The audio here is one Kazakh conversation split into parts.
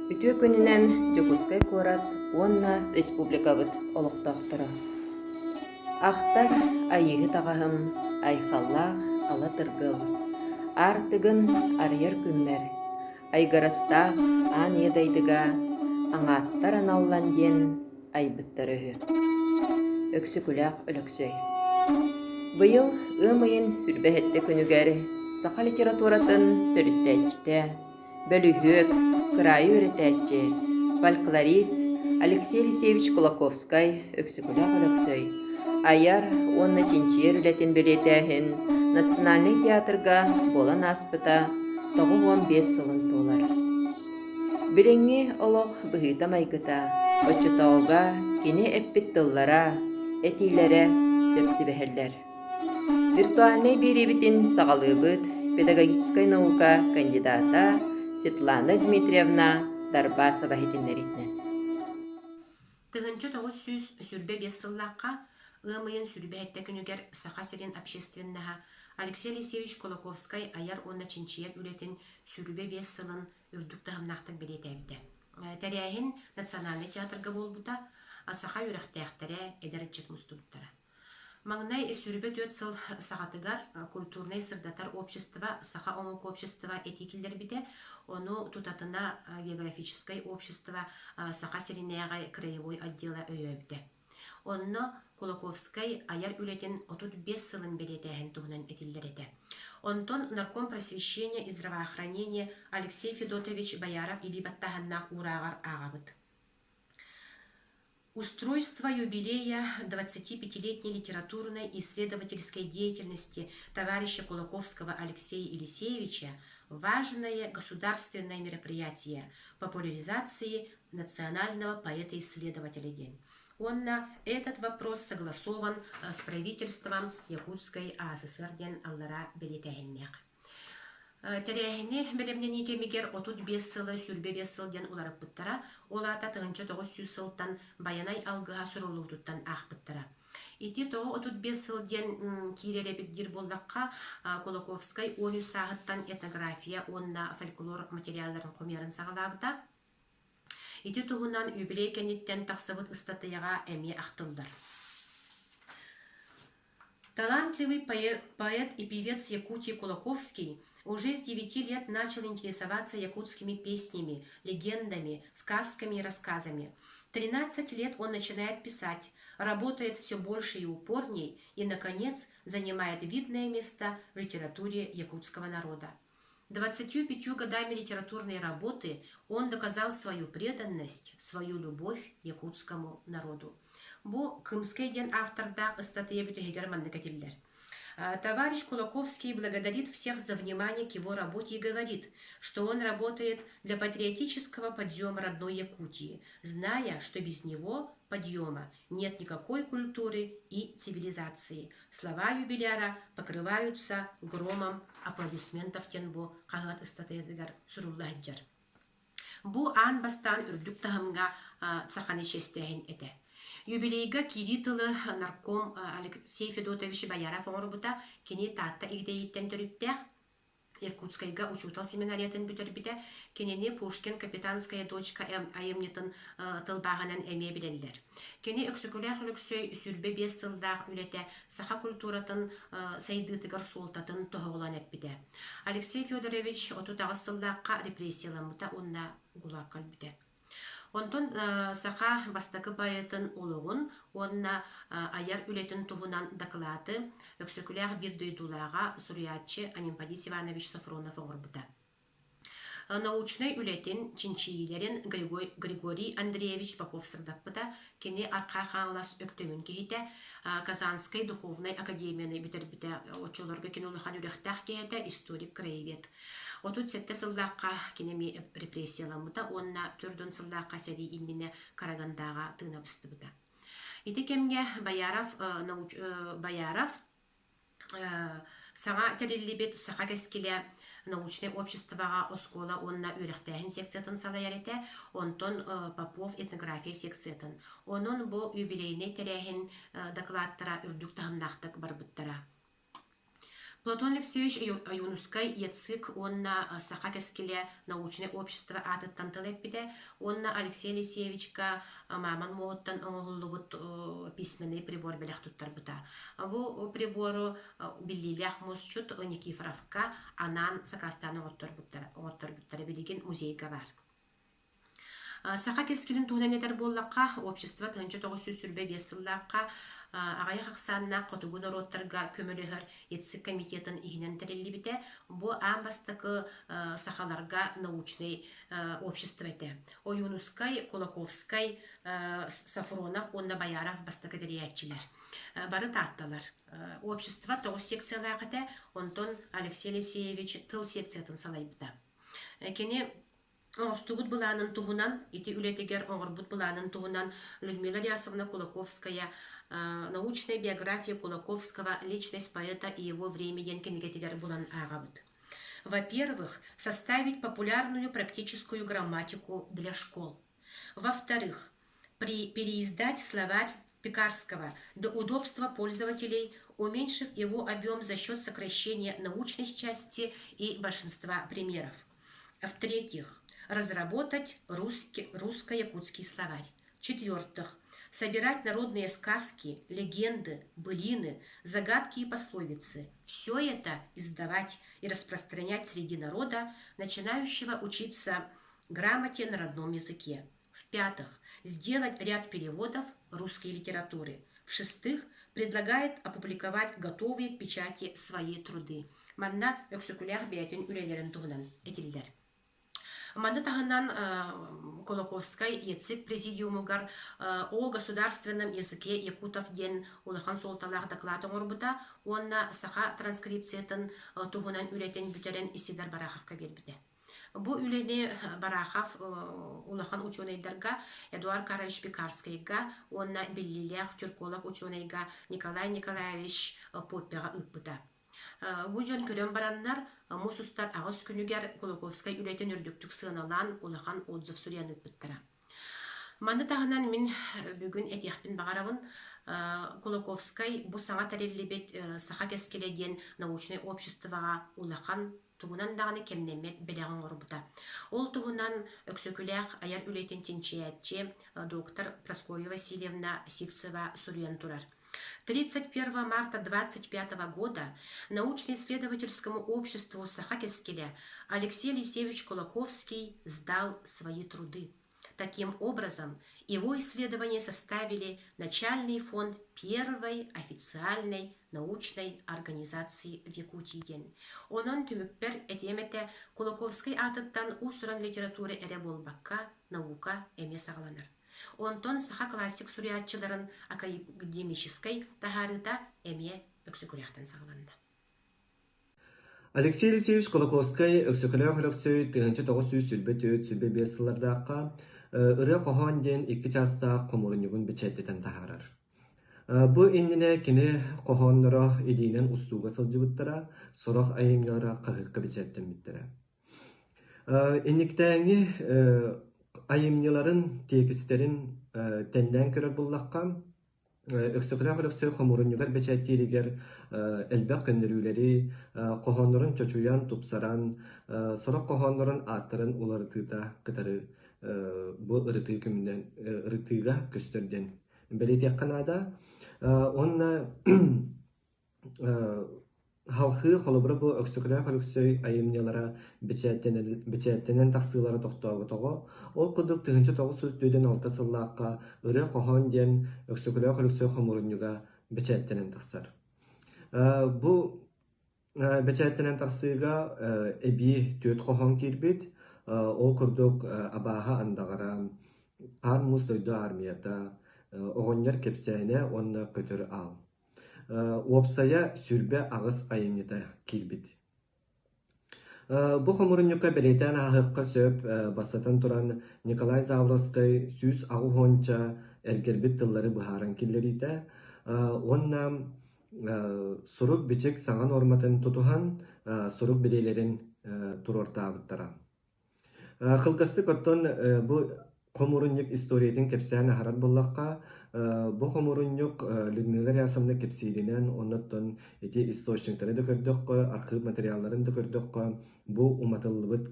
Үтүө күнүнен Жокускай куорат уонна республикабыт олохтоохторо. Ахтар айыһы таҕаһым, айхаллаах ала тыргыл. Аартыгын арыйар күммэр. Айгарастаах аан иэдайдыга аҥааттар аналлан диэн айбыттар өһү. Өксүкүлээх өлөксөй. Быйыл ыамыйын хүрбэһэтте күнүгэр саха литературатын төрүттээччитэ, бөлүһүөк, кыраайы үөретээччи, фольклорист Алексей Алексеевич Кулаковскай өксүкүлээх өлөксөй. Аяр уонна чинчиер үлэтин билиэтээһин Национальный театрга болан ааспыта 95 сылын туолар. Билиҥҥи олох быһыыта майгыта, оччутоҕуга кини эппит тыллара, этиилэре сөптүбэһэллэр. Виртуальный биирибитин саҕалыыбыт педагогической наука кандидата Светлана Дмитриевна Дарбасова хитиннеритне. Тыгынчы 900 сүрбе 5 сыллааққа ыамыйын сүрбэһэтте күнүгэр саха сирин общественнаһа Алексей Алексеевич Кулаковскай аяр онна чинчиер үлетин сүрбе 5 сылын үрдүк тахымнаахтар билетээбитэ. Тәрээһин Национальный театрга болбута, саха үрэхтээхтэрэ эдэрэтчит мустубуттара. Магнай сүрбе 4 сыл саҕатыгар культурный сырдатар общество, саха омук общество этикиллер бите, ону тутатына географическое общество саха сиринээҕэ краевой отдела өйөбүтэ. Онно Кулаковскай аяр үлетин 35 сылын белетээһин туһунан этиллер эте. Онтон нарком просвещения и здравоохранения Алексей Федотович Бояров илибаттаһаннаах ураагар аагабыт. Устройство юбилея 25-летней литературной и исследовательской деятельности товарища Кулаковского Алексея Елисеевича – важное государственное мероприятие популяризации национального поэта-исследователя день. Этот вопрос согласован с правительством Якутской АССР ден аллара белетээһиннээх. Тәрээһини белемнени кемигер 35 сылы сүрбе 5 сылден уларыппыттара, олата тыгынча 900 сылтан баянай алгыға сурулуутуттан аахпыттара. Ити тоҕо 35 сылден киирелебиддир боллакка Кулаковскай 10 саахыттан этнография, онна фольклор материалларын комерын сагалаабыта. Ити туһунан юбилей кенниттен тахсыбыт ыстатыяга эмие ахтылдар. Талантливый поэт и певец Якутии Кулаковский уже с 9 лет начал интересоваться якутскими песнями, легендами, сказками и рассказами. 13 лет он начинает писать, работает все больше и упорней и, наконец, занимает видное место в литературе якутского народа. 25 годами литературной работы он доказал свою преданность, свою любовь якутскому народу. Бу кымскай ден авторда ыстатыя бүтүһигер манныкатиллер. Товарищ Кулаковский благодарит всех за внимание к его работе и говорит, что он работает для патриотического подъема родной Якутии, зная, что без него подъема нет никакой культуры и цивилизации. Слова юбиляра покрываются громом аплодисментов тенбу кагат ыстатыягар суруллахджар. Бу ан бастан үрдүк тахымга цаханы честехин эте. Юбилейга киритылы нарком Алексей Федотович Бояров оңорбута кени таатта игдейиттен төрүттэх Иркутскайга учутал семинариятын бүтөрбите кенени Пушкин капитанская дочка айымнетін тылбағанан әме білелер. Кени өксікулях үліксөй сүрбе 5 сылдақ үлете саха культуратын сайдытыгар солтатын тоғылан әппіде. Алексей Федорович 30 сылдаққа репрессияламыта онна гулақ калбіде. Онтон саха бастакы байытын улуғын, онна аяр үлетін туғынан доклады өксөкілях бір дөйдулаға суриятчы Анимпадис Иванович Сафронов оңырбыта. Научный үлетін чинчиилерин Григорий Андреевич Попов сырдаппыта, кені арқа қаңлас өктөмін кейті Казанской духовной академияны бүтербіті отчоларға кенолыхан үректақ кейті историк краевед. Отут сетте сылдаққа кенеми репрессияламыта, онна түрден сылдаққа сәри инніне Карагандаға тыынабысты бұта. Ити кемге Бояров саңа тәрелі сақа кәскелі научное обществоға оскола онна үректәхін секциятын салаярете, онтон Попов этнография секциятын. Онон бұл юбилейне тәрәхін докладтара үрдік тағымнақтық барбыттара. Платон Алексеевич Аюнускай Яцик, онна Саха Кескеле научное общество атыттан тылеппиде, онна Алексей Алексеевичка маман моғыттан оңыллыбыт письменный прибор белях туттарбыта. Бу прибору биллилях мусчут Никифоровка анан Сакастаны оңорторбуттары билеген музейга бар. Саха Кескелин туғнанетер боллаққа общество тынчы тоғы сүрбе бесыллаққа ағайы қақсанна қотугун ороттарға көмөлөһөр етсік комитетін ихинен тәреллибіте, бұ амбастықы сахаларға научный общество эте. Оюнускай, Кулаковскай, Сафронов, Онна Бояров бастықы дәриятчилер. Бары татталар. Общество тоғы секцияларға те, онтон Алексей Алексеевич тыл секциятын салайбыта. Кені Оңостугут буланын туһунан, ити үлетегер оңорбут буланын туһунан Людмила Лясовна Кулаковская, научная биография Кулаковского, личность поэта и его времени кенигетилер булан агабыт. Во-первых, составить популярную практическую грамматику для школ. Во-вторых, переиздать словарь Пекарского для удобства пользователей, уменьшив его объем за счет сокращения научной части и большинства примеров. В-третьих, разработать русско-якутский словарь. В-четвертых, собирать народные сказки, легенды, былины, загадки и пословицы. Все это издавать и распространять среди народа, начинающего учиться грамоте на родном языке. В-пятых, сделать ряд переводов русской литературы. В-шестых, предлагает опубликовать готовые к печати свои труды. Манна өксөкүлях бәйтін үлелерін туғынан этилдер. Манда тағынан Кулаковскай етсік президиумугар о государственном языке якутов ден улахан солталақ доклад оңырбыта, онна саха транскрипциятын туғынан үлетен бүтерен Исидар Бараховка бербіде. Бу үлені Барахов улахан ученайдарға Эдуард Карлович Пекарскайга, онна беллилях тюрколог ученайга Николай Николаевич Поппеға үппіта. Бұжон көрен бараннар, мұсустар ағыз күнігер Кулаковскай үлетін үрдіктік сығыналан улахан отзыв сүриян үппіттіра. Манды тағынан мен бүгін әтияқпен бағарабын Кулаковскай бұ саңа тәрелі саха кескеледен научный обществоға улахан туғынан дағаны кемнемет беляғын ғұрбыта. Ол туғынан өксөкіләқ аяр үлетін тенчиятче доктор Прасковья Васильевна Сивцева сүриян тұрар. 31 марта 25 года научно-исследовательскому обществу Саха Кескеля Алексей Алексеевич Кулаковский сдал свои труды. Таким образом, его исследования составили начальный фонд первой официальной научной организации в Якутии. Онон түмікпер этемете Кулаковский атыттан усуран литературы эре болбакка наука эме сағаланыр. Онтон саха классик суриятчыларын академической тахарыта эме өксөкүляқтан сағаланды. Алексей Алексеевич Кулаковский өксөкүлях өлөксөй 1900 сыллардаққа ыры қоған ден 2 часта комурунюгун бичеттетен тахарар. Бу иннине кини қоғанлары идинен устуға сылжыбыттара, сорох айымлары қағыққа бичеттен биттара. Инниктәңі айымныларын текістерін тәнден көрір бұллаққа өксөкүлях өлөксөй комурунюгар бичеттиригер элбек көндөрүүлери қоғанларын чочуян тупсаран, сорох қоғанларын аттарын уларытыта кытары bu ırıtıyla gösterden. Belediye kanada onunla halkı kolabora bu öksükler halksöy ayımnyalara biçettenen taksılara toxtağığı toğu. Ol kuduk tığınca toğu söz döden alta sıllıqqa ırı qoğan den öksükler halksöy xomurunюга biçettenen taksar. Bu biçettenen taksıga ebi töt qoğan kirbit. Ол курдук абаха андагара армус дойду армията оғоннер кепсәне онна көтөр ал. Опсая сүрбе ағыз айымнета килбит. Бу хомурунюка белетен ахыққа сөп басатын туран Николай Завровский сүз ағуғонча әргербит тыллары бұхаран киллерите. Онна сурук бичек саңан орматын тутухан сурук билелерин турортабыттара. Кылгасты көттөн бу Хомуруньюк историятын кепсән аһарар буллакка бу хомуруньюк Людмила Рясовна кепсиринен онноттон эти источниктары да көрдөк, архив материалларын да көрдөк, бу уматыллыбыт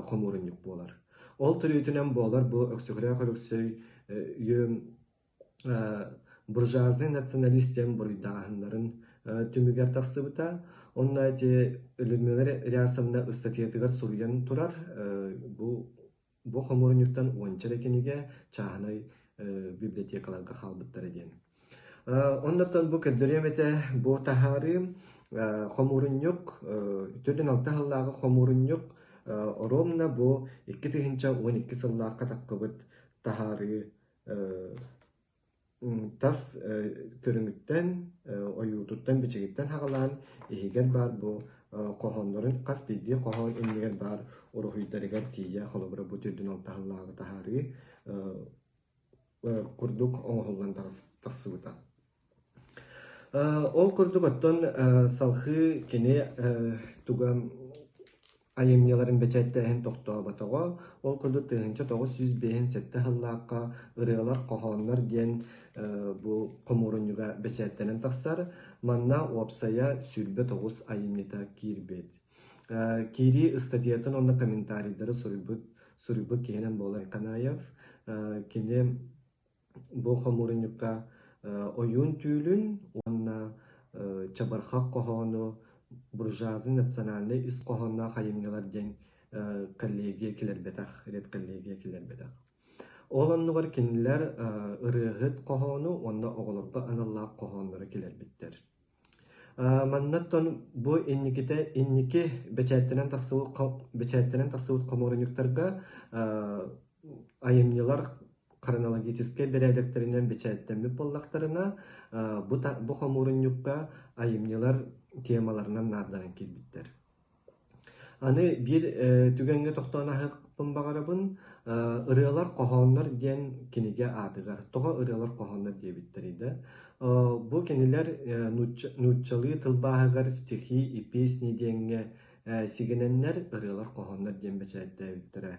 хомуруньюк болар. Ол түрүтүнен болар бу өксүгүрэ көрөксөй буржуазный националистен буруйдааһыннарын түмүгер тахсыбыта. Онна эти Людмила Рясовна статьятыгар суруян турар. Бу хомуруньюктан уончар экениге чаанай библиотекаларга халбыттар эден. Оннотон бу көддөрөмете бу тахары хомуруньюк төрдөн алты халлаагы хомуруньюк оромна бу 2012 сыллаакка таккыбыт тахары тас көрүңүттен оюутуттан бичигиттен хагалаан ихигер бар бу кохоннорун кас бидди кохон иннигер бар урухуйдарыгар тия холобура бу түрдүн алтахаллаагы тахары курдук оңохуллан тахсыбыта. Ол курдук оттон салхы кене тугам айымняларын бечеттен тохтобатого ол курдук тыгынча 905 халлаакка ырыалар кохоннор диен бу комуруньюга бечеттенен тахсар манна опсая сүрбе 9 айымнита кирбет. Кири статьятын онна комментарийлары сурубут кенен болар Канаев кене бу комуруньюга оюн түүлүн онна чабархак кохону буржуазный национальный ис кохонна хайымнялар ден коллегия килербетах, ред коллегия килербетах. Олоннугар кинилер ырыгыт кохону онна оголорга аналлаак кохоннары килербиттер. Маннаттон бу инники бечеттенен тасыбыт коморуньюктарга айымнялар хронологический береликтеринен бечеттенмип боллактарына бу коморуньюкка айымнялар темаларынан нардаган килбиттер. Аны бир түгенге токтоонахыкпын багарабын ырыалар кохоннор диен киниге адыгар. Тога ырыалар кохоннор диебиттериде. Бу кинилер нуччалы тылбаһыгар стихи и песни диенге сигененнер ырыалар кохоннор диен бечеттебиттере.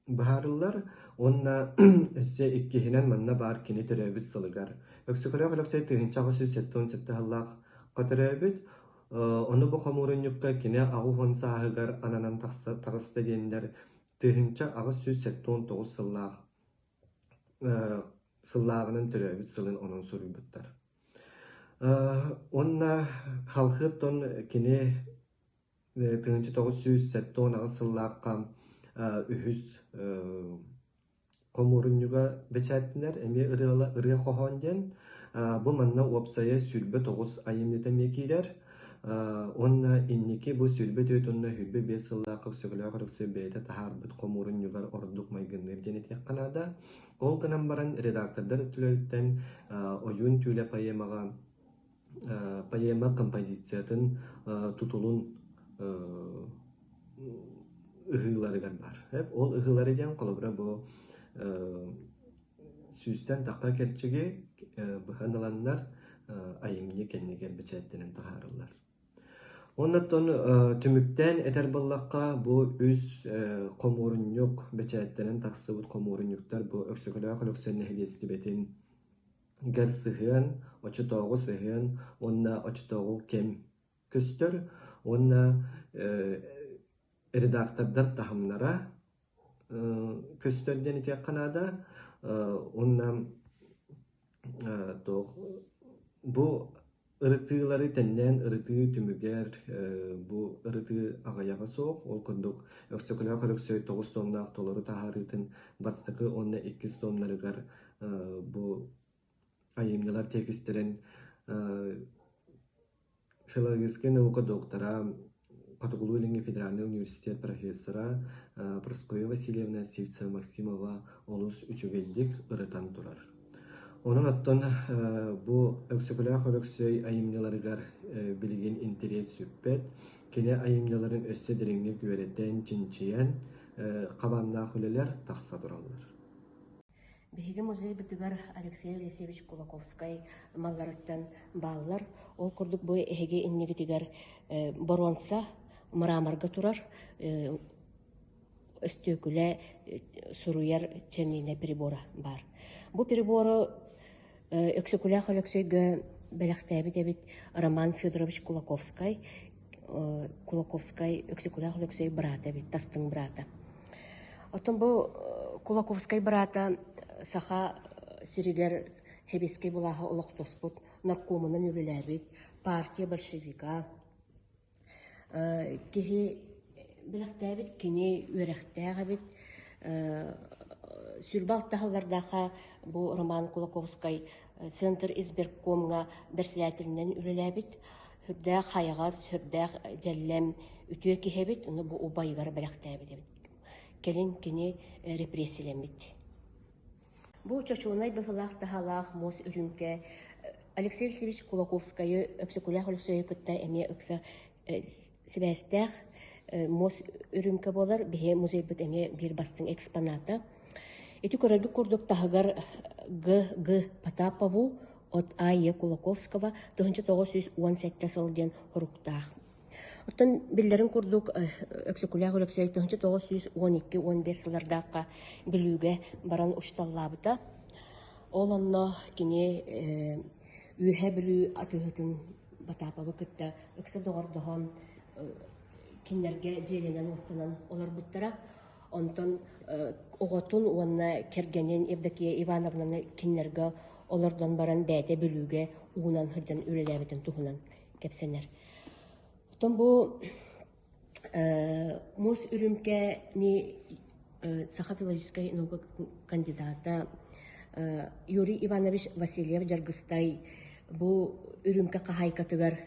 Бахарылар онна өссе иккихинен манна бар кини төрөбүт сылыгар. Өксүкөрө көлөксөй тыгынчагы сөз 7-17 халлах катырөбүт. Оны бу комуруньюкка кине агу хонсаһыгар ананан тагыста диендер тыгынча агы сөз 7-19 сыллаагынын төрөбүт сылын онун суруйбуттар. Онна халхыттон кине тыгынча 9 сөз 7-10 сыллаакка үһүс комуруньюга бечаттинер эми ырыа кохон ден бу манна опсая сүрбө 9 айымнета мекилер. Онна инники бу сүрбө төтөннө хүлбө 5 сыллаакы сөглөө көрөксө бейте тахарбыт комуруньюгар ордук майгыннер дени текканада ол гынан баран редактордор түлөлтен оюн түлө поэма композициятын тутулун ыгыларыгар бар. Ол ыгылары ден колобура бу сүстен такка керчиги быханаланнар айымне кеннигер бечеттенен тахарылар. Оннаттон түмүктен этер боллакка бу үс комуруньюк бечеттенен тахсыбыт комуруньюктар бу өксүкөлөө колөксөнне хелестибетин гер сыгын, очутогу сыгын, онна очутогу кем көстөр, онна редактордар тахымнара көстөрден итекканада онна бу ырытыылары теннен ырытыы түмүгер бу ырытыы агаяга соох ол курдук өксөкөлөө көрөксөй 9 томнаак толору тахарытын бацтыкы онна 2 томнарыгар бу айымнялар текистерин филологический наука доктора Катугулуилинги федеральный университет профессора Проскоя Васильевна Сивцева Максимова олус үчүгелдик ырытан турар. Onun оттон бу өксөкөлөө көрөксөй айымняларыгар билген интерес сүппет, кене айымняларын өссө дереңне күөреттен чинчиян кабанна хүлелер такса тураллар. Биһиги музей бытыгар Алексей Алексеевич Кулаковский малларыттан баалар ол курдук бу эһиге иннигитигер боронса мраморга турар өстөкүле суруяр чернине прибора бар. Бу прибору өксөкүле холөксөйгө белектебит эбит Роман Федорович Кулаковский өксөкүле холөксөй брата бит, тастың брата. Отон бу Кулаковский брата саха сиригер хебескей булаха олохтоспут наркомунан үрүләбит, партия большевика кихи белектебит, кини үрәхтәгәбит, сүрбалтахалардаха бу Роман Кулаковский Центр избиркомга берсиләтелинен үрүләбит, хүрдәк хайгаз, хүрдәк жәлләм үтүе кихебит, уну бу убайгар белектебит. Келин кини репрессиялемит. Бу чочунай быһылаах тахалаах мос үрүмке Алексей Алексеевич Кулаковский өксөкүлэх олсөйө кытта эме ыкса сибәстәх мос үрүмке болар бихе музейбыт эме бир бастың экспоната. Эти көрөргү курдук тахыгар Г. Потапову от А.Е. Кулаковского 1917 сылден хуруктаах. Оттон биллерин курдук өксөкүлэх олсөйө 1912-15 сыллардакка билүүгө баран ушталлабыта. Ол онно кини үйе білүү атыгытын Потапову кытта ыкса доғордохон кинлерге желенен оттанан олар буттара. Онтон оғотун уанна кергенен Евдокия Ивановнаны кинлерге олардан баран бәйте білүүгө уунан хырдан үлеләбетін тухунан кепсенер. Оттон бу мус үрүмке ни саха филологической наука кандидата Юрий Иванович Васильев жаргыстай бу үрүмке кахайкатыгар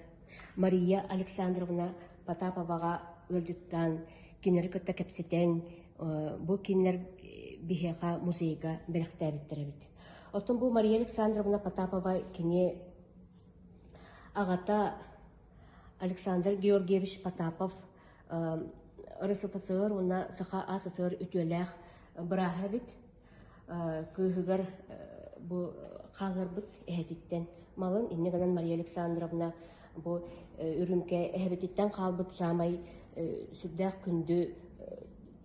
Мария Александровна Потаповага өлдүттан кинер кытта кепсетен бу кинер бихеха музейга белектебиттеребит. Оттон бу Мария Александровна Потапова кини агата Александр Георгиевич Потапов РСФСР уна саха АССР үтүөлэх бырахабит кыыгар бу халарбыт эхетиттен малын иннеганан Мария Александровна бу үрүмке эхетиттен калбыт самай сүрдэх күндү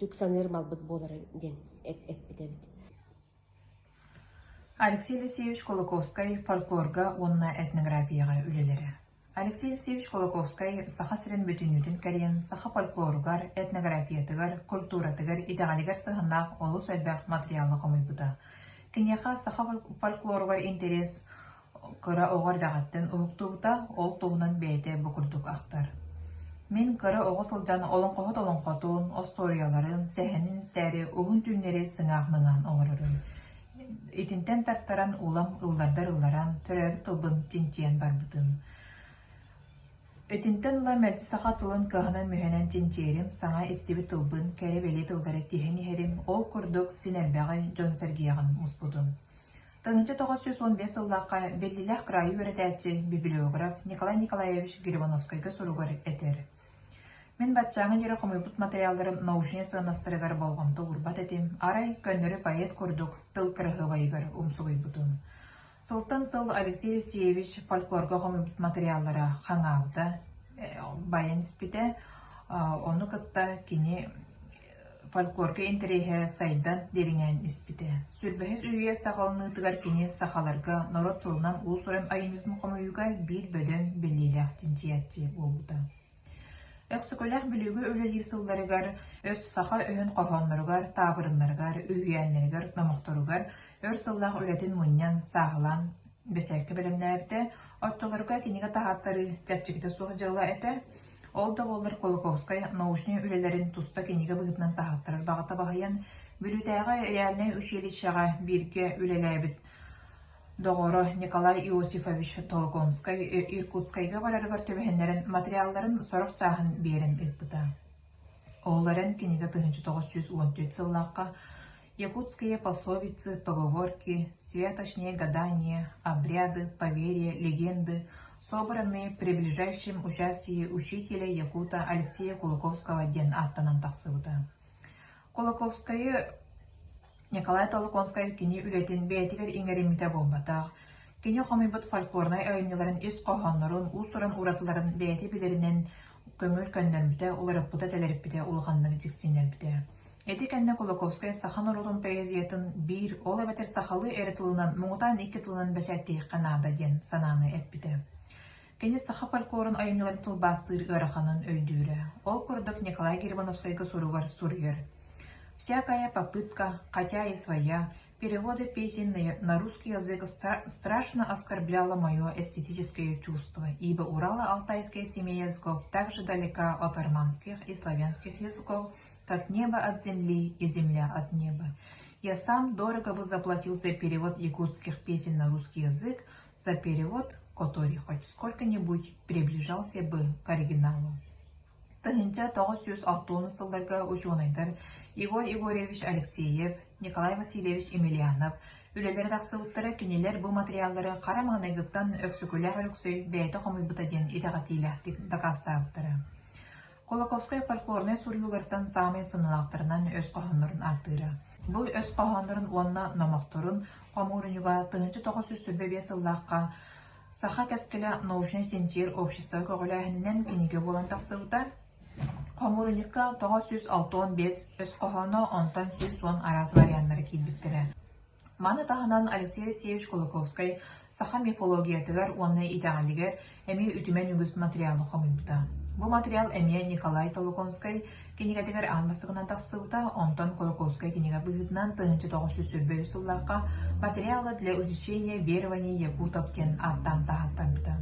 түк саныр малбыт болар ден эппитебит. Алексей Алексеевич Кулаковский фольклорга онна этнографияга үлелери. Алексей Алексеевич Кулаковский саха сирен бүтүнүтүн кәрен саха фольклоругар, этнографиятыгар, культуратыгар, идеалигар сыгыннак олу сөлбәк материалы комуйбута. Кинеха саха фольклоругар интерес кыра оғар дағаттын уһуктубута ол туғынан бәйте букурдук ақтар. Мен кыра оғы сылжан олон қотун, осторияларын, сәхенин істәри, уғын түннері сыңақ мыңан оғырырын. Итинтен тарттаран улам ыллардар ылларан, төрәбі тылбын тинтиен барбытын. Итинтен ула мәрді саха тылын кағынан мөһенен тинтиерим, саңа истеби тылбын, кәрі бәлі тылдары тихен ихерим, ол күрдік синербәғі Джон Сергияғын мұспудым. 1915 жыллаққа Беллилях крайы өретәтчі библиограф Николай Николаевич Грибановскайға сұруғар әтер. Мен батчаңы ері қомойбұт материалдарым наушыне сығынастырығар болғамды ұрбат әтем, арай көннері поэт көрдік тыл кірігі байығар ұмсығый бұтын. Сылтан сыл Алексей Алексеевич фольклорға қомойбұт материалдары қаңауыда байын іспеті, оны күтті кені фольклорга интереге сайдан деринен испите. Сүрбәһез үйе сақалыны тыгар кене сақаларга народ тылынан улсурем айымызмы қомыюга бир бөлөн белилях тинтиятчы болбута. Өксөкөләх білуге өлелер сылларыгар, өс сақа өһін қохонларыгар, табырынларыгар, үйәнлерігар, намықтарыгар, өр сыллах өлетін мұннян, сағылан, бәсәкке білімнәбіте, оттоларыга кенеге тахаттары тәпчекті суғы жылы әті, ол да болар Кулаковский научный үлелерин туспа кенеге бұғытынан тахаттырар бағыта бағайан, бүлітәға реальный училищаға бірге үлеләбіт доғыры Николай Иосифович Толконский Иркутскайға барарығар төбәхенлерін материалларын сорық чағын берін ұтпыта. Оларын кенеге 1914 сыллаққа якутские пословицы, поговорки, святочные гадания, обряды, поверья, легенды, собранные при ближайшем участии учителя якута Алексея Кулаковского ден аттанан тақсыбыта. Кулаковский Николай Толконский кені үлетін бәйтігер еңереміте болбатақ. Кені қомайбыт фольклорнай айымнеларын ес қоғанларын, ұсырын ұратыларын бәйті білерінен көмір көннербіте, оларыппыта тәлеріппіте, ұлғандығы тексенербіте. Эти кэнне Кулаковская сахан оротун поэзиятын бир ол эбетер сахалы эретылынан муңутан икки тылынан бәшәттейік қанада ден сананы эппіті. Кені саха фольклорын айымныларын тылбастыр ыраханын өйдүүрі. Ол курдук Николай Германовскайга суругар сурьер. Всякая попытка, хотя и своя, перевода песен на русский язык страшно оскорбляла мое эстетическое чувство, ибо Урало-Алтайская семья языков так же далека от армянских и славянских языков, как небо от земли и земля от неба. Я сам дорого бы заплатил за перевод якутских песен на русский язык, за перевод, который хоть сколько-нибудь приближался бы к оригиналу. Тыгынча 960 сылдарга учуонайдар Игорь Игоревич Алексеев, Николай Васильевич Емельянов, үлелер тақсыбыттары кенелер бұл материалдары қарамағынайгыттан өксікөлі ғалюксөй бәйті қомайбытаден итағатиләқтік дақастағыттары. Кулаковская фольклорный сурьюлардан самый сыналақтарынан өз қоғанларын артыры. Бұл өз қоғанларын онна намақтырын қомурынюға тыгынчы 935 сыллаққа саха кәскілі научный центр общества көғіләхінінен кенеге болан тақсыбыттар Қомурынюқа 965 өз қоғаны онтан сөз сон араз варианлары кейбіттірі. Маны тағынан Алексей Алексеевич Кулаковскай саха мифологиятығар онны итағалігер әме үтімен үгіз материалы қомыйбыта. Бұл материал әме Николай Толоконскай кенегетігер анбастығынан тақсыбыта, онтан Кулаковскай кенеге бұғытынан 1900 сыллаққа материалы для изучения верований якутов кен аттан тағаттан біта.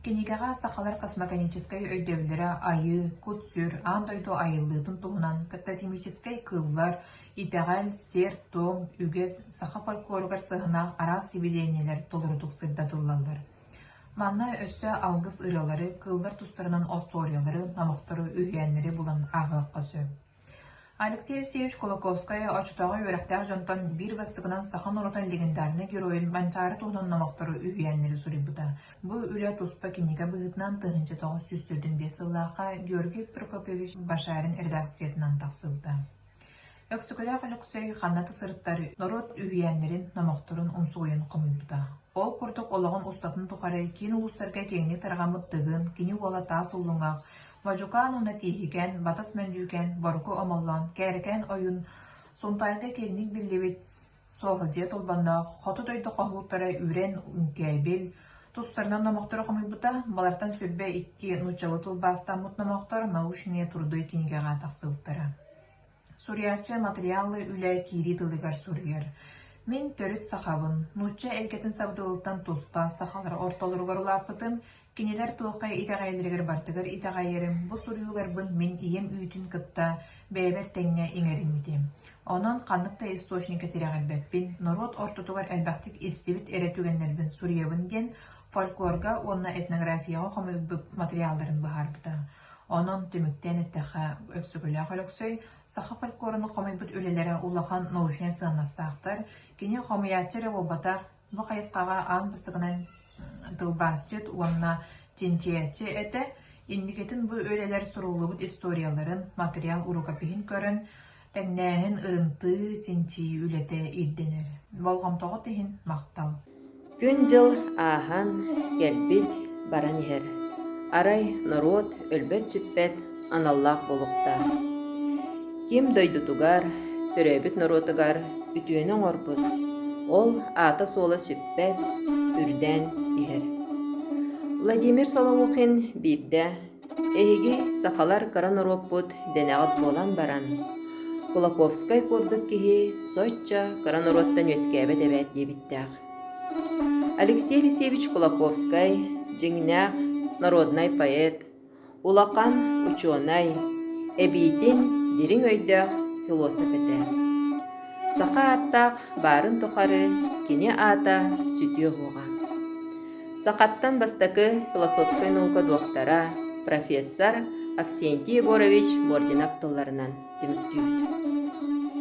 Кенегеға сақалар космогоническай өйдевлері айы, күтсүр, андойду айыллытын туғынан кататемическай кыллар, итағал, сер, том, үгес, саха фольклоргар сығына ара сибиленелер толырудық сырдатылалар. Манна өссө алгыс ыралары, кыллар тустарынан осториялары, намықтары, үйәнлері бұлан ағыққа сөп. Алексей Алексеевич Кулаковская очутағы өрәқтәғ жонтан бір бастығынан сахан оротан легендарны героин манчары туғынан намақтары үйәнлері сурибыда. Бұл үлі туспа кенеге бұғытынан 1905 сыллаға Георгий Прокопьевич Башарин редакциятынан тақсыбыда. Өксікілі қалықсөй қанаты сырыттары народ үйәнлерін намақтарын ұмсуғын қымыбыда. Ол күрдік олағын ұстатын тұқары кен ұлыстарға кеңіне тарғамыттығын, кені ола тас ұлыңақ, Мажукан уна тихикен, батас мәндюкен, баруку омаллан, кәрікен ойын, сонтайға кегнік білдебет, соғылдия толбанда, хоты дойды қағуттары үрен үнкәйбел, тұстарынан намақтары қомайбыта, балартан сөббе 2 нучалы тұлбастан мұт намақтары наушыне тұрды кенегеға тақсыбыттары. Суриячы материалы үлі кири тылығар сурьер. Мен төріт сақабын, нуча әлкетін сабдылықтан тұспа, сақалар орталырғар ұлапытым, кенелер туақай итағайлырығыр бартығыр итағайырым, бұл сурьюлар бұн мен ием үйтін кытта бәйбер тәңе еңерімдем. Онан қанықта источника терағар бәппін, народ ортотуғар әлбәқтік истебіт әрәтүгенлербін сурьебін ден фольклорга онна этнографияға қомы материалдарын бұхарбыда. Онан түміктен әттіға өксігілі қалықсөй, саха фольклорыны қомы бұт өлелері улахан наушне сығынастақтар, кене қомыятчыры болбатақ, бұл қайысқаға аң бұстығынан тылбастет уанна тентиячы әті, индикетін бұл өлелер сұрулы бұд историяларын материал урукапихин көрін, тәңнәхін ырымты тенти үлеті идденер. Болғамтоғы тейін мақтал. Күн жыл ахан келбит баран ехер. Арай народ өлбет сүппет аналлақ болуқта. Ким дойдутугар, төрөбіт народыгар үтүөнің орбут. Ол ата сола сүппет үрден ехер. Владимир Соломухин бирде, эһиги сахалар каран ороппут денеғат болан баран. Кулаковскай курдук кихи сочча каран ороттан өскәбет әбәт дебиттәғ. Алексей Алексеевич Кулаковскай жеңнәғ народный поэт, улақан ученый, эбитин дирин өйдөк философ эте. Сақа аттақ барын тоқары кене ата сүтіе хоға. Сақаттан бастакы философской наука доктора, профессор Авсентий Егорович Мординак тылларынан деміктүйді.